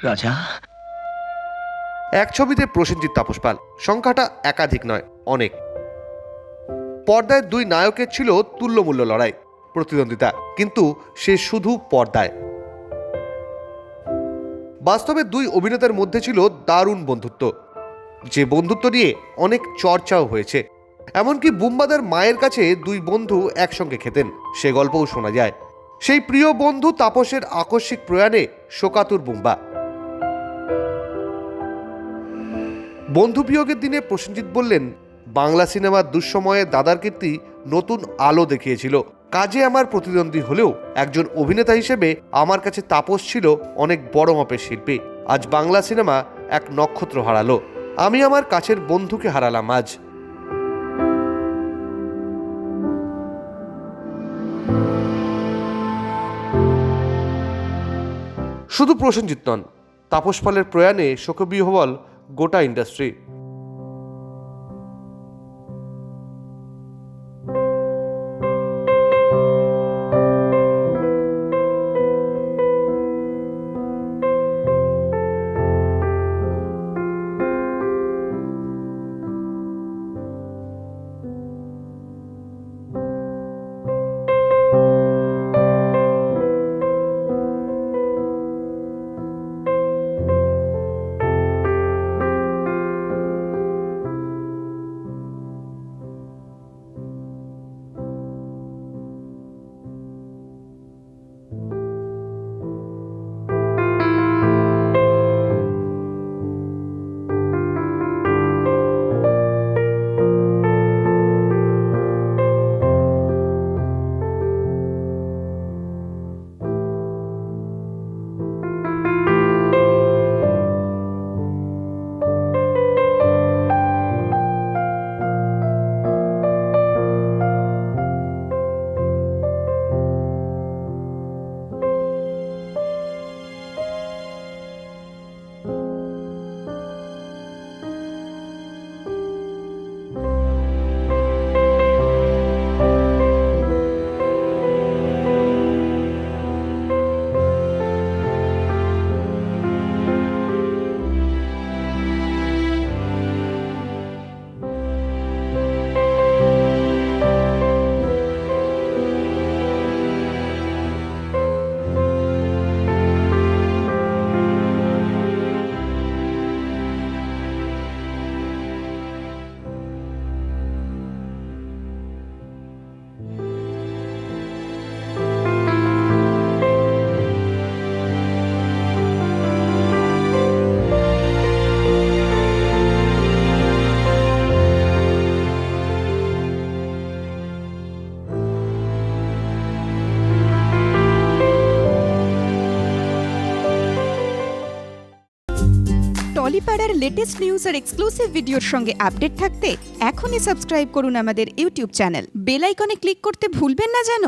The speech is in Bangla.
রাজা। এক ছবিতে প্রসেনজিৎ তাপস পাল, সংখ্যাটা একাধিক নয়, অনেক। পর্দায় দুই নায়কের ছিল তুল্যমূল্য লড়াই, প্রতিদ্বন্দ্বিতা, কিন্তু সে শুধু পর্দায়। বাস্তবে দুই অভিনেতার মধ্যে ছিল দারুণ বন্ধুত্ব, যে বন্ধুত্ব নিয়ে অনেক চর্চাও হয়েছে। এমনকি বুম্বাদার মায়ের কাছে দুই বন্ধু একসঙ্গে খেতেন, সে গল্পও শোনা যায়। সেই প্রিয় বন্ধু তাপসের আকস্মিক প্রয়াণে শোকাতুর বুম্বা। বন্ধু বিয়োগের দিনে প্রসেনজিৎ বললেন, বাংলা সিনেমার দুঃসময়ে দাদার কীর্তি নতুন আলো দেখিয়েছিল। কাজে আমার প্রতিদ্বন্দ্বী হলেও একজন অভিনেতা হিসেবে আমার কাছে তাপস ছিল অনেক বড় মাপের শিল্পী। আজ বাংলা সিনেমা এক নক্ষত্র হারালো, আমি আমার কাছের বন্ধুকে হারালাম আজ। শুধু প্রসেনজিৎ নন, তাপস পালের প্রয়াণে শোকবিহ্বল গোটা ইন্ডাস্ট্রি। টলিপাড়ার লেটেস্ট নিউজ আর এক্সক্লুসিভ ভিডিওর সঙ্গে আপডেট থাকতে এখনই সাবস্ক্রাইব করুন আমাদের ইউটিউব চ্যানেল। বেল আইকনে ক্লিক করতে ভুলবেন না যেন।